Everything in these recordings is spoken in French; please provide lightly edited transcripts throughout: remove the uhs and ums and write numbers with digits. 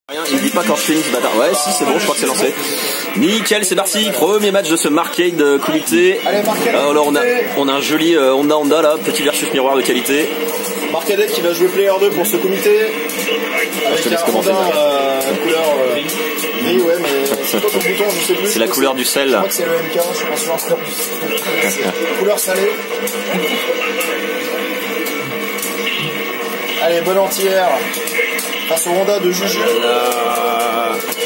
Rien, il me dit pas quand je finis ce bâtard. Ouais, si, c'est bon, je crois que c'est lancé. Nickel, c'est parti. Premier match de ce Marcade comité. Alors on a un joli Honda là, petit versus miroir de qualité. Marcade qui va jouer player 2 pour ce comité. Avec un Honda couleur gris, ouais, mais c'est pas ton bouton, je sais plus. C'est la couleur du sel. Je crois que c'est le MK, je suis pas sûr. C'est couleur salée. Allez, bonne entière. Face au Honda de Juju.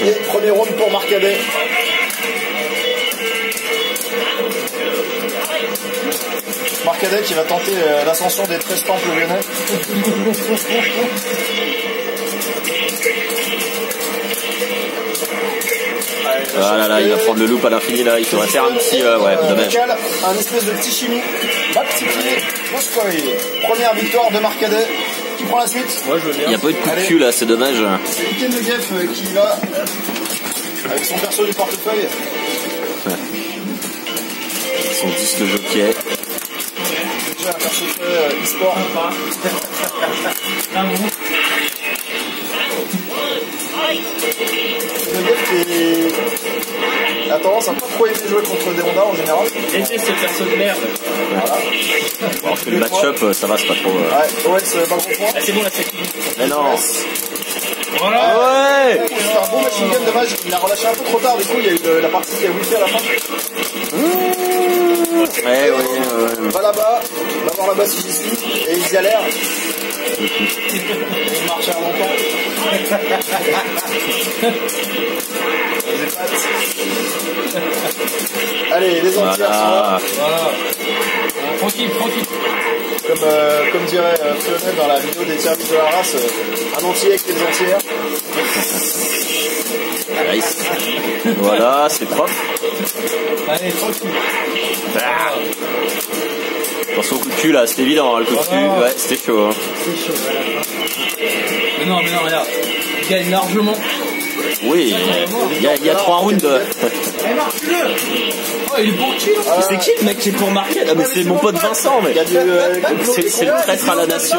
Et premier round pour Marcade. Marcade qui va tenter l'ascension des 13 temples lyonnais. Ah là, il va prendre le loop à l'infini là, il faudrait faire un petit ouais, dommage. Un espèce de petit chimie. Ma petite première victoire de Marcade. Qui prend la suite? Moi, je veux bien. Il n'y a pas eu de coup de cul là, c'est dommage. C'est Iken de Geff qui va avec son perso du portefeuille. Ouais. Son disque jockey. C'est déjà un perso e-sport. Le Geff qui a tendance à pas trop aimer jouer contre des Honda en général. Laissez ce perso de merde. Voilà. Alors que le match-up, ça va, c'est pas trop. Ouais, OS pas bon point. Ah, c'est bon là, c'est fini. Mais non. Voilà. Ouais. C'est un bon machine gun, dommage. Il a relâché un peu trop tard, du coup, il y a eu la partie qui a wifi à la fin. Ouais. Va là-bas, va voir là-bas si j'y suis, et ils y allèrent. Ils marchèrent longtemps. Allez, les entières sont là. Voilà. Tranquille. Comme dirait Fionnet dans la vidéo des services de la race, un entier avec les entières. Nice. Voilà, c'est propre. Allez, tranquille. Ah. Attention au coup de cul là, c'était évident, le coup de cul. Ouais, c'était chaud. Hein. C'est chaud, Mais non, regarde. Il gagne largement. Oui, il y a 3 rounds. Eh, marque-le. Oh, il est pour qui là? C'est qui le mec qui est pour marquer? Ah mais c'est mon pote Vincent, mec. C'est le traître à la nation.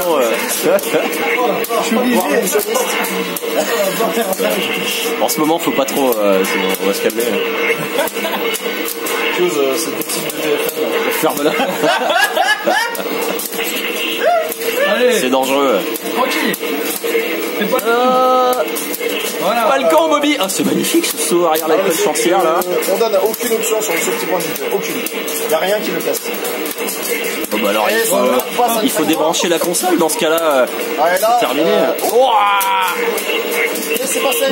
En ce moment, faut pas trop. On va se calmer. Chose, c'est le type de VFM. Ferme-la. Allez. C'est dangereux. Tranquille. C'est pas voilà. Balkan, Bobby. Ah, c'est magnifique ce saut arrière la école chancière là. Honda n'a aucune option sur ce petit point de vue. Aucune. Il n'y a rien qui le casse. Oh, bah alors, il faut débrancher la console dans ce cas-là. C'est terminé. Et c'est passé.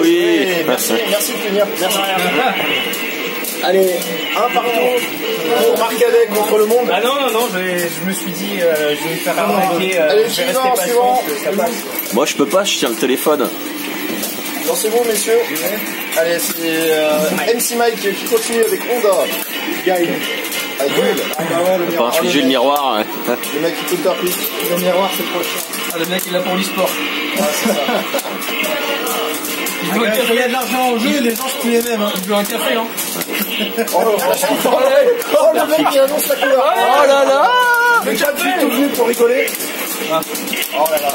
Oui. Merci de venir. Merci. Allez, un partout pour Marcade contre le monde. Ah non, je me suis dit, je vais me faire arnaquer. Allez, je vais rester patient, ça passe. Moi, je peux pas, je tiens le téléphone. Lancez-vous, messieurs. Allez, c'est MC Mike qui continue avec Honda. Gagne. Avec Gold. On peut pas infliger le miroir. Le mec qui counterpick. Le miroir, c'est trop chiant. Ah, le mec, il est là pour l'e-sport. Ah, c'est ça. Il y a de l'argent en jeu, les gens se plient les mêmes. Hein. Il veut un café, hein. Le mec qui annonce la couleur. Oh là là. Le chat est tout venu pour rigoler. Oh là là.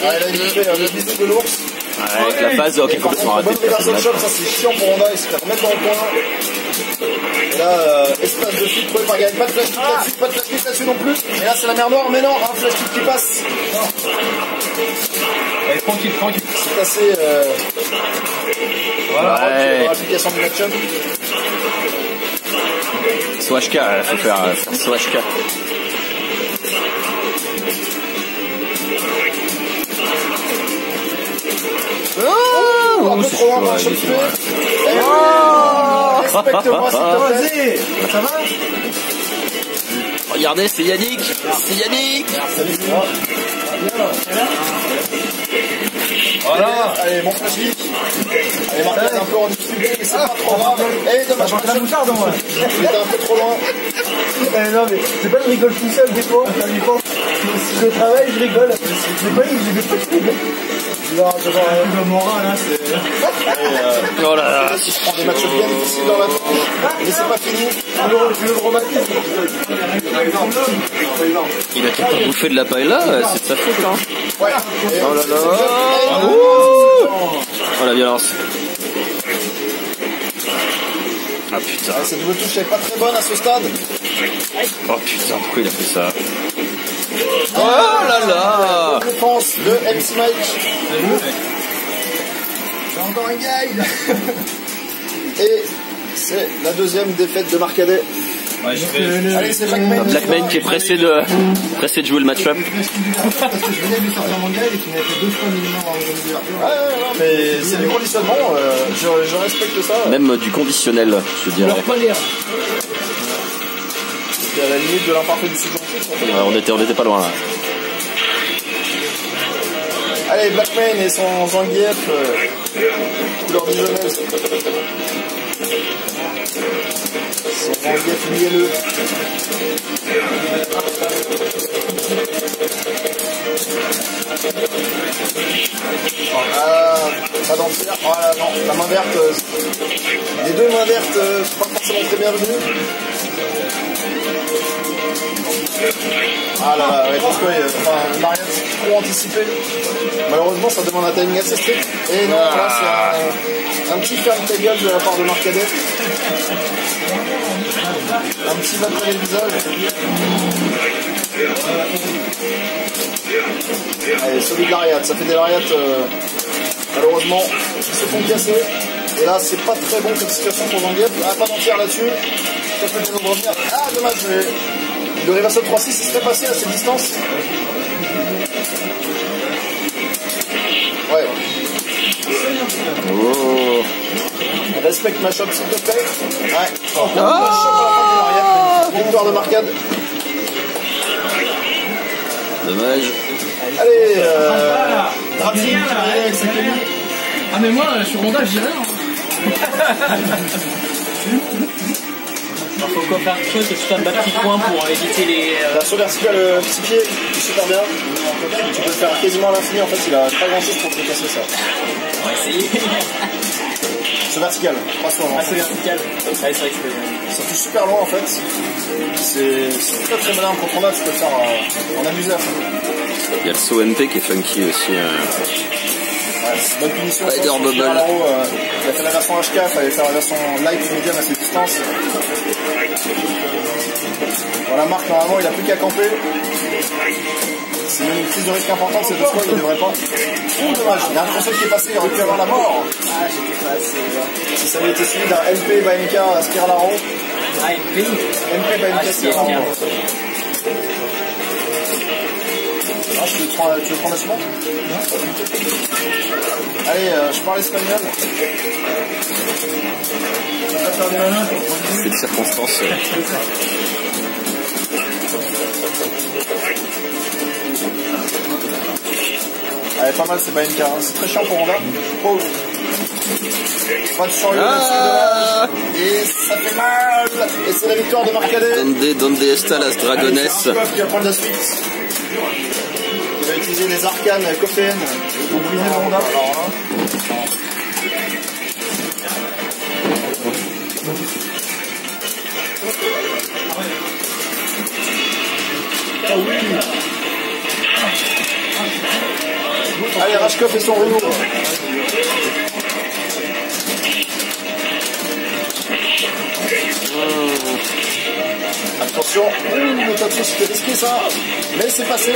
Là, il fait le bisou de l'ours. Avec la phase, ok, complètement raté. Bonne reversal shot, ça c'est chiant pour Honda, il se fait remettre dans le coin. Et là, espace de feed trouvé par Gaël, pas de flash kick là-dessus, pas de flash kick là-dessus non plus. Et là, c'est la mer noire, mais non, un flash kick qui passe. Allez, tranquille. C'est assez. Voilà, dans l'application du match-up. SOHK, il faut faire SOHK. Un peu trop loin dans la shot fait. Respecte-moi s'il te plaît. Ça va? Regardez, c'est Yannick. Voilà. Allez, bon flash kick. Allez, Marcade un peu en difficulté, mais c'est pas trop grave. Eh, dommage. La moutarde, moi. Il était un peu trop loin. Non, mais c'est pas que je rigole tout seul, des fois. Ça dépend. Si je travaille, je rigole. C'est pas une, je vais pas que je rigole. Non, le moral, là, c'est. Oh là là. Il se prend des matchs bien difficiles dans la tête. Mais c'est pas fini. Je le remarque. Il a tout le temps bouffé de la paille là, c'est de sa faute hein. Ouais. Oh là là. violence. Ah putain. Ah, cette double touche n'est pas très bonne à ce stade. Oh putain, pourquoi il a fait ça? Oh là là! Défense de MC Mike. C'est encore un guide. Et c'est la deuxième défaite de Marcadet. Ouais, allez, c'est Blackman. Blackman qui est pressé de jouer le match-up. Parce que je venais de lui sortir mon guide et qu'il m'avait fait 2 fois minimum avant de me Ouais, non, mais c'est du conditionnement. Je respecte ça. Même du conditionnel, je dirais. C'était à la limite de l'imparfait du subjonctif. Ouais, on était pas loin là. Allez, Blackman et son Zangief, couleur dijonnaise. Son Zangief mielleux. Pas d'entière. Oh là, non, la main verte. Les deux mains vertes, c'est pas forcément très bienvenu. Ah là là, ouais, parce que une mariette trop anticipée. Malheureusement, ça demande un timing assez strict. Et non, là, c'est un petit ferme ta gueule de la part de Marcadet. Un petit va de le visage. Allez, solide lariat. Ça fait des lariats, malheureusement, qui se font casser. Et là, c'est pas très bon comme situation pour Zangief. Ah, pas d'entière là-dessus. Ça peut nous revenir. Ah, dommage, mais le reversal 3-6, il serait passé à cette distance. Ouais. Oh. Respecte ma shop, s'il te plaît. Ouais. Encore une shop à la fin du Mariette. Victoire de Marcade. Dommage. Allez, Ah mais moi sur Honda je dis rien. Alors faut quoi faire creux que tu fasses un petit point pour éviter les... La saut verticale petit pied, super bien. Tu peux le faire quasiment à l'infini, en fait il a pas grand chose pour te casser ça. On va essayer. Saut vertical, pas saut avant. Ah c'est vertical. Ouais, c'est vrai que c'est... Ça touche super loin en fait. C'est très très malin contre Honda, tu peux le faire en abuser à fond. Il y a le saut MP qui est funky aussi. Ouais, c'est bonne punition. Spider Bubble. Il a fait la version HK, il fallait faire la version light et medium à cette distance. Voilà, Marc, normalement, il n'a plus qu'à camper. C'est même une prise de risque importante, cette fois, il ne devrait pas. Oh, dommage, il y a un conseil qui est passé, il aurait pu avoir la mort. Ah j'étais pas assez... Si ça avait été suivi d'un MP by MK Spiralaro. Ah MP MP by MK Spiralaro. Ah, tu veux prendre la suivante? Allez, je parle espagnol. C'est de circonstances. Allez, pas mal, c'est pas MK. C'est très chiant pour Honda. Oh. Pas de chariot Ah, et ça fait mal. Et c'est la victoire de Marcadet. donde está las dragones? Qui va prendre la suite. Il va utiliser les arcanes coféennes pour briser le Honda. Ah oui. Allez, Rashkov et son Reno. Attention, le tatouage c'était risqué ça, mais c'est passé.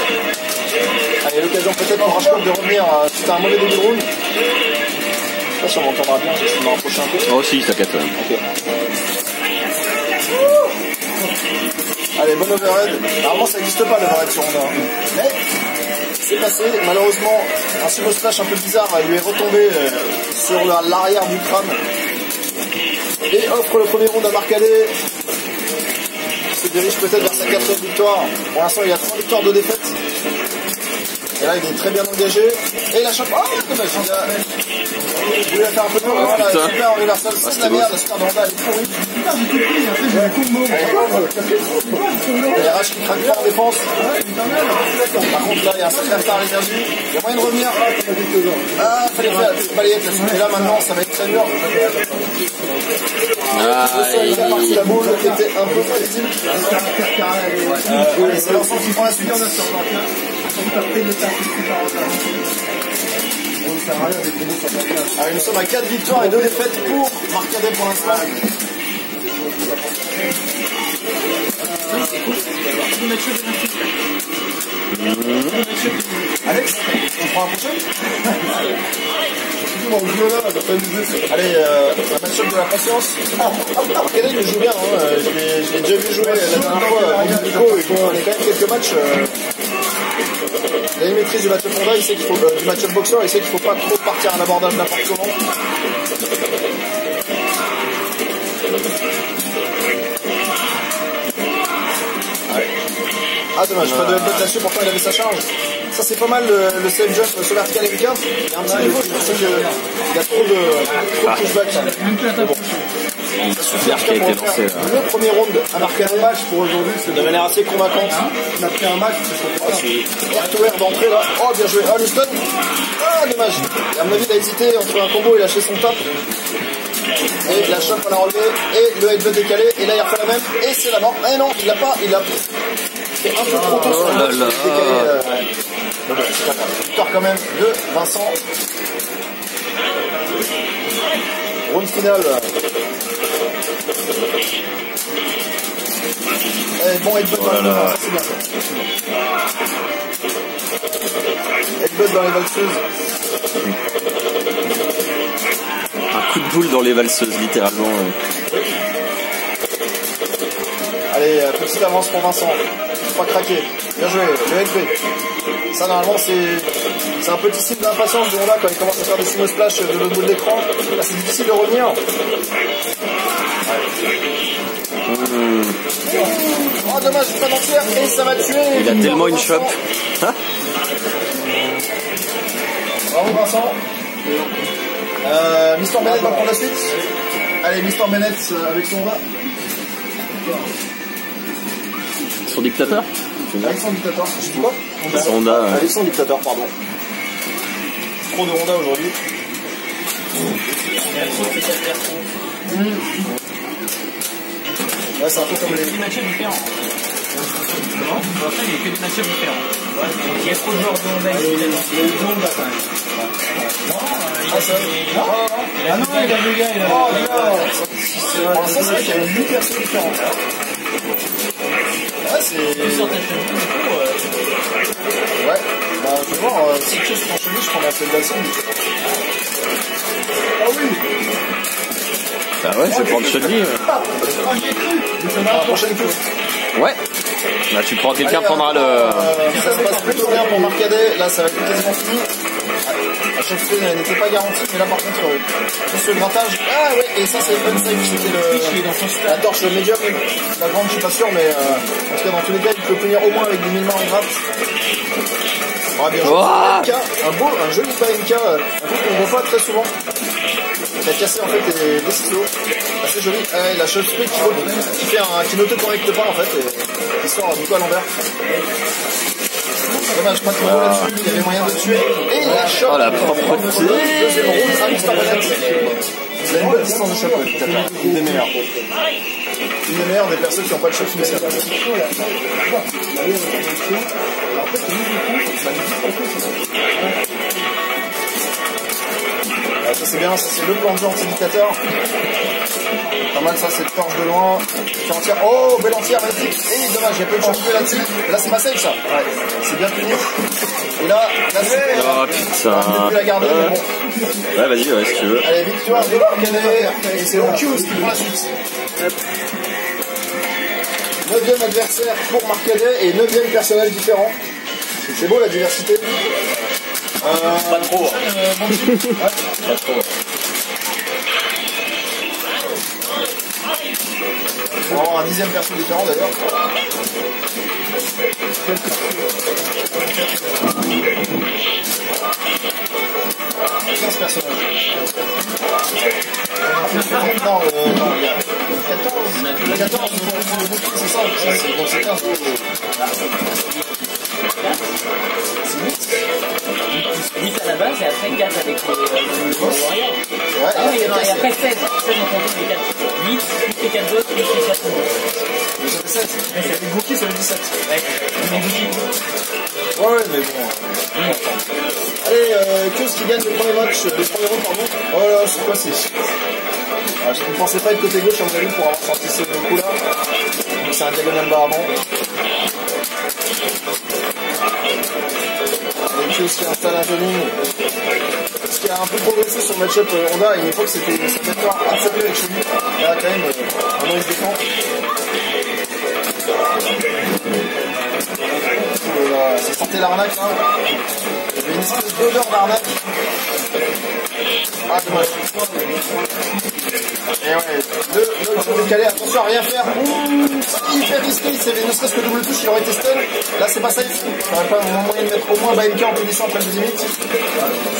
Allez, l'occasion peut-être pour Rashkov de revenir. C'était un mauvais début de round. Je sais pas si on m'entendra bien, je vais me rapprocher un peu. Oh si, t'inquiète. Ok. Allez, bon overhead. Normalement ça n'existe pas l'overhead sur Honda. Mais c'est passé. Malheureusement, un sumo splash un peu bizarre lui est retombé sur l'arrière du crâne. Et offre le premier round à Marcadet. Se dirige peut-être vers sa 4e victoire. Pour l'instant, il a 3 victoires, 2 défaites. Et là, il est très bien engagé. Et la chope. Oh, dommage. Il voulait faire un peu de temps. Voilà, super reversal. C'est de la merde. La star de Honda, elle est pourrie. Il y a Rash qui craque fort en défense. Par contre, là, il y a un sacré retard à l'énergie. Il y a moyen de revenir. Ah, fallait faire la petite balayette là-dessus. Et là, maintenant, ça va être très dur. La partie de la boule qui était un peu prévisible. C'est l'ensemble qui prend la suite. sert à rien des combos sur la place. Alors, nous sommes à 4 victoires et 2 défaites pour Marcadet pour l'instant. Alex, on prend un prochain. Allez, un match-up de la patience. Marcadet il joue bien, hein. Je l'ai déjà vu jouer la dernière fois. Nico, il connaît quand même quelques matchs. Il a une maîtrise du match-up Honda, il sait qu'il faut du match-up boxeur, il sait qu'il ne faut pas trop partir à l'abordage n'importe comment. Ouais. Ah dommage, pas de headbutt là-dessus, pourtant il avait sa charge. Ça c'est pas mal le safe jump sur vertical américain. Il y a un petit niveau, je pense qu'il y a trop de pushback. Bon. Ça suffit pour faire le premier round à marquer un match pour aujourd'hui, c'est de manière assez convaincante. On a pris un match, c'est air to air d'entrée là. Oh bien joué. Ah le stun. Ah dommage. À mon avis il a hésité entre un combo et lâcher son top. Et la chope on l'a relevé. Et le headbutt décalé. Et là il refait la même. Et c'est la mort. Eh non, il l'a pas. Il a fait un peu trop tôt sur le match. Bon, c'est pas grave. Victoire quand même de Vincent. Round final. Et bon headbutt dans les valseuses, ça c'est bien ça. Headbutt dans les valseuses. Un coup de boule dans les valseuses, littéralement. Allez, petite avance pour Vincent. Pas craquer. Bien joué, le LP. Ça normalement c'est un petit signe d'impatience de Honda quand il commence à faire des sumo splash de l'autre bout de l'écran. Là c'est difficile de revenir. Oh dommage, pas d'entière et ça va tuer. Il a tellement une chope. Hein? Bravo Vincent. Mister Bennett va prendre la suite. Allez, Mister Bennett avec son Honda. Son dictateur? Avec son dictateur, je dis quoi? Son Honda. Avec son dictateur, pardon. Trop de Honda aujourd'hui. Ouais, c'est un peu comme les match-ups différents. Non, pour l'instant, il n'y a que des match-ups différents. Il y a trop de joueurs de Honda ici. Il y a eu Honda quand même. Ah non, il y a le gars, il a. Oh, bien. Pour l'instant, c'est vrai qu'il y a 8 personnes différentes. Ouais, c'est. Ouais, bah, je vais voir, si tu es sur ton cheville, je prendrai celle d'Alson. Ah oui! Ah ouais, je vais prendre Chudley. La prochaine coup. Ouais. Bah tu prends quelqu'un prendra le. Ça se passe plutôt bien pour Marcadet. Là, ça va être quasiment fini. À chaque fois, elle n'était pas garantie, mais là, par contre, juste le grattage. Ah ouais, et ça, c'est le fun save. C'était la torche médium. La grande, je suis pas sûr, mais en tout cas, dans tous les cas, il peut tenir au moins avec des 1000 mains en gratte. Ah, bien joué. Un joli PNK, un coup qu'on voit pas très souvent. Qui a cassé en fait des ciseaux. Assez joli. La shot split qui n'auto-connecte pas en fait. Et qui sort du coup à l'envers. Dommage, pas de combo là-dessus. Il y avait moyen de tuer. Et la shot. Oh la propreté. Deuxième round à Mister Bennett. Il a une bonne distance de shot. Une des meilleures. Une des meilleures des personnes qui n'ont pas de shot spécial. Ça c'est bien, ça c'est le plan de jeu anti-dictateur. Pas mal ça, cette torche de loin. Qui entière. Oh, belle entière, magnifique. Et dommage, il y a peu de chance là-dessus. Là c'est pas safe ça. Ouais, c'est bien puni. Et là c'est. Oh putain. On peut la garder, mais bon. Ouais, vas-y, ouais, si tu veux. Allez, victoire de Marcadet. Et c'est mon Q qui prend la suite. 9e adversaire pour Marcadet et 9e personnage différent. C'est beau la diversité. Pas trop. Pas trop. On va avoir un 10e perso différent d'ailleurs. Ce personnage. Non, il y a 14, c'est ça, bon, c'est 15. C'est 8 à la base et après 4 avec les Warriors. Ouais, ah oui, non, et après 16. 16 en comptant les 4. 8, plus les 4 autres, plus les 4 autres. Mais ça fait 7. Mais c'est le bouquet, c'est le 17. Ouais, mais bouquet. Ouais, mais bon. Allez, Kios qui gagne le premier match, le premier round, pardon. Oh là, c'est quoi, c'est... Ah, je ne pensais pas être côté gauche à mon avis pour avoir sorti ce coup-là. Donc c'est un diagonal bas avant. Et Kios qui installe un zoning. Ce qui a un peu progressé sur le match-up Honda, à une époque c'était sa victoire assez peu avec Chevy. Là quand même, maintenant il se défend. Ça sortait l'arnaque là. Il y avait une espèce d'odeur d'arnaque. Ah dommage. Et ouais, le jeu décalé, attention à rien faire. Ouh, hyper risqué, il savait ne serait-ce que double touche, il aurait été stun. Là c'est pas safe. Il n'y aurait pas moyen de mettre au moins BMK en position après le deuxième hit.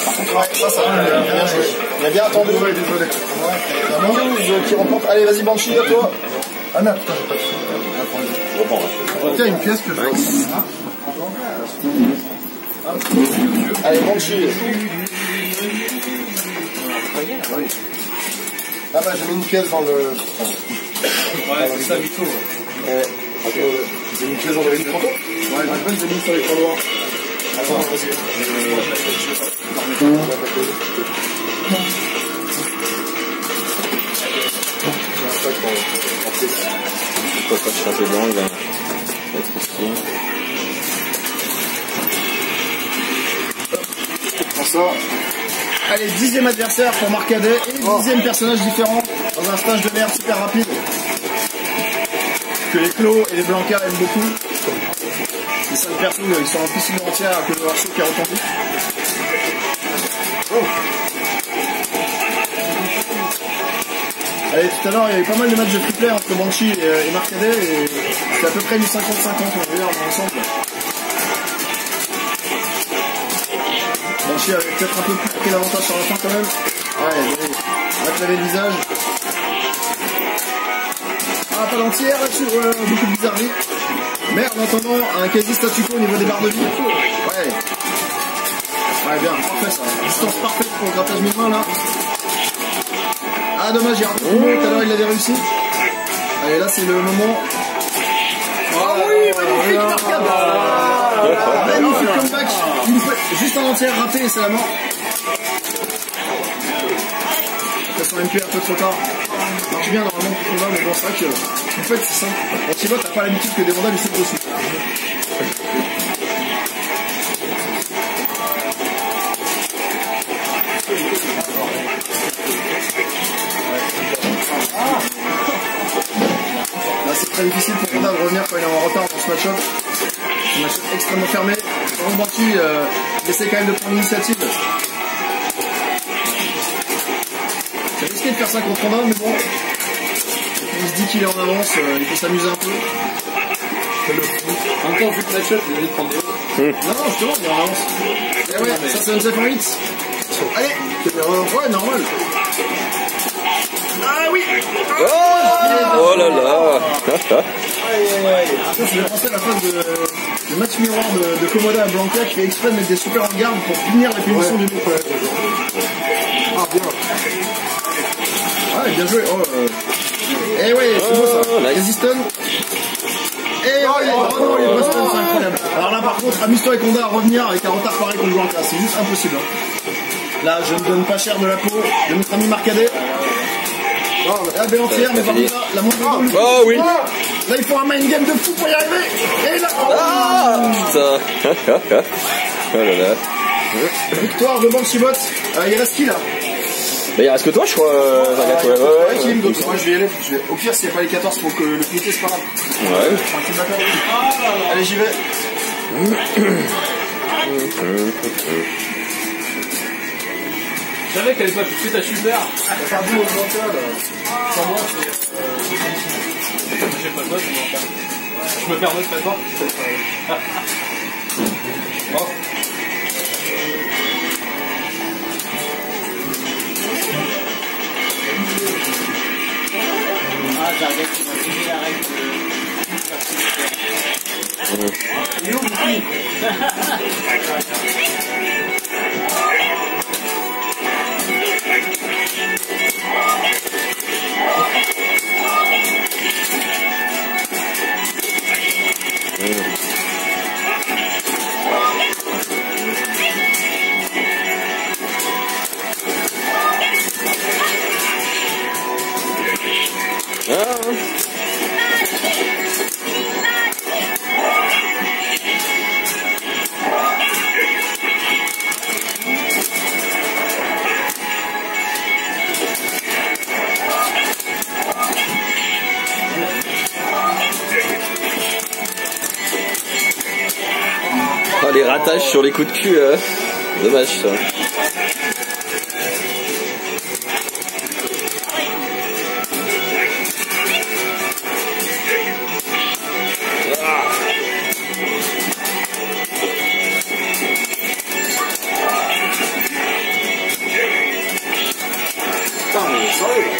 Par contre, ouais, ça va, il a bien joué. Il a bien attendu. Ouais, désolé. Ouais, qui remporte. Allez, vas-y, Banshee, à toi. Ah non, putain, j'ai pas de tiens, une pièce que je vais. Allez, Banshee. Ah bah j'ai mis une pièce dans le... Ouais, c'est ça, Mito. J'ai mis une pièce dans le micro. Ouais, j'ai mis sur les trois doigts. Attends, vas-y. Pas de chapeau blanc, il va être ici. Prends ça. Allez, 10e adversaire pour Marcadet et 10e personnage différent dans un stage de merde super rapide que les Clos et les Blanca aiment beaucoup. Les 5 persos, ils sont en piscine entière à cause de leur show qui a retombé. Allez, tout à l'heure, il y avait pas mal de matchs de triplet entre Banshee et Marcadet et c'était à peu près du 50-50 on va dire ensemble. Banshee avait peut-être un peu plus pris l'avantage sur la fin quand même. Ouais, allez, on va te laver le visage. Ah, pas l'entière là-dessus, beaucoup de bizarreries. Mais en attendant, un quasi statu quo au niveau des barres de vie. Ouais. Ouais, bien, parfait ça. Distance parfaite pour le grattage mi-main là. Ah, dommage, il y a un peu plus loin, tout à l'heure il l'avait réussi. Allez, là c'est le moment. Ah oui, magnifique Marcadet. Magnifique comeback. Juste en entière raté et c'est la mort. Ça MP un peu trop tard. Ça marche bien normalement pour combat, mais bon, c'est vrai que en fait c'est simple. Quand tu vois, t'as pas l'habitude que des mandats lui sautent dessus. Là c'est très difficile pour Honda de revenir quand il est en retard dans ce match-up. C'est un match-up extrêmement fermé. Quand Banshee essaie quand même de prendre l'initiative. C'est risqué de faire ça contre Honda, mais bon. Il se dit qu'il est en avance, il faut s'amuser un peu. En même temps, vu que match-up, il va prendre des autres. Non, justement, il est en avance. Et ouais, ça c'est un set en hits. Allez, ouais, normal. Ah oui. Oh là là. Ça fait penser à la phase de match miroir de Komoda à Blanca qui fait exprès de mettre des super en garde pour finir la punition du groupe. Ah bien. Ah bien joué. Oh, eh ouais, c'est beau ça. Resiston. Et oh non, il est pas stun, c'est incroyable. Alors là par contre, amuse-toi avec Honda à revenir avec un retard pareil contre Blanca, c'est juste impossible. Hein. Là, je ne donne pas cher de la peau de notre ami Marcadet. La belle entière, mais par contre, la montée dans le... Oh oui. Là, il faut un mind game de fou pour y arriver. Et là... Ah putain. Oh là là. Victoire de Banshee-Bot. Il reste qui là? Bah il reste que toi je crois, Zagat. Ouais. Donc moi je vais y aller. Au pire, s'il n'y a pas les 14, faut que le comité c'est pas grave. Ouais. Allez, j'y vais. Je savais qu'elle est pas tout de suite à super. Faire bout au Blanca là. Sans moi, c'est. J'ai pas le droit, je me permets de faire quoi. Oh. Ah, j'arrive qui m'a fini la règle de... Il est où, Bouki? ratage sur les coups de cul. Dommage ça. Putain, mais sérieux là.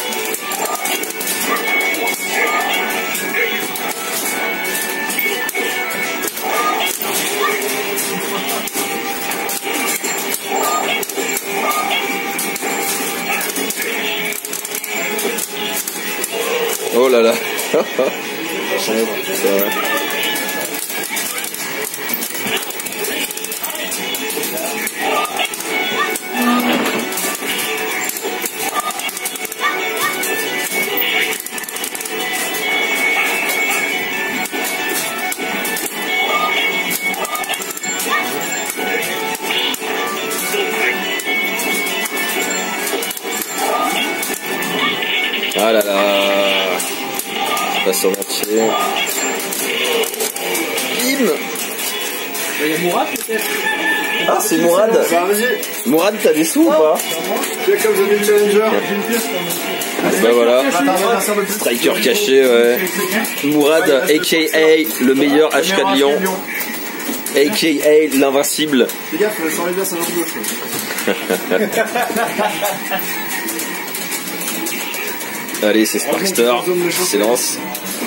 Oh là là. Ah là là. Passe au entier. Bim. Il y a Mourad peut-être. Ah, c'est Mourad. Bah, vas-y. Mourad, t'as des sous ou pas? Tu es comme The Challenger. Bah voilà. Merci un peu plus. Striker caché, ouais. Mourad, a.k.a. le meilleur HK de Lyon. A.k.a. l'invincible. Fais gaffe, sans les biens, c'est un autre gauche. Allez, c'est Sparkster. Silence.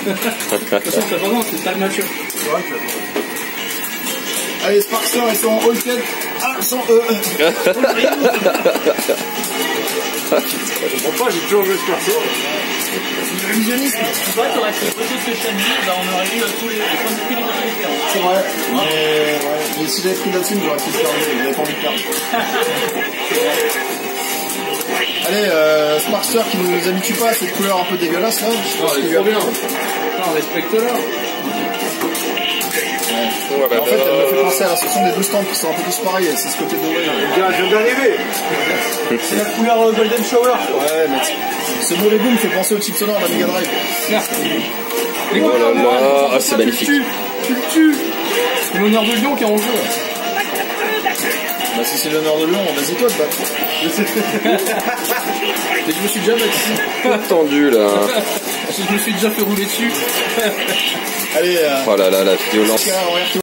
C'est vraiment, c'est pas nature. Allez, Sparkster, ils sont all cut. Ah, sans E. Je comprends pas, j'ai toujours joué Sparkster. C'est le révisionnisme. Tu vois, t'aurais fait autre chose que Shani, bah on aurait eu tous les personnages différents. C'est vrai. Mais si j'avais pris la team, j'aurais pu le perdre. J'avais pas envie de perdre. Allez, Sparkster qui ne nous habitue pas à cette couleur un peu dégueulasse là. Non, elle est trop bien. Non, respecte-la. En fait, elle me fait penser à la section des deux stands qui sont un peu tous pareils. C'est ce côté doré. Je viens d'arriver. C'est la couleur Golden Shower. Ouais, mais ce mot les me fait penser au chip sonore de la Mega Drive. Oh là là, ah, c'est magnifique. Tu le tues. C'est l'honneur de Lyon qui est en jeu. Bah si c'est l'honneur de Lyon, vas-y toi de battre. Et je me suis déjà battu. Attendu là. Je me suis déjà fait rouler dessus. Allez, Oh là là, la violence. regarde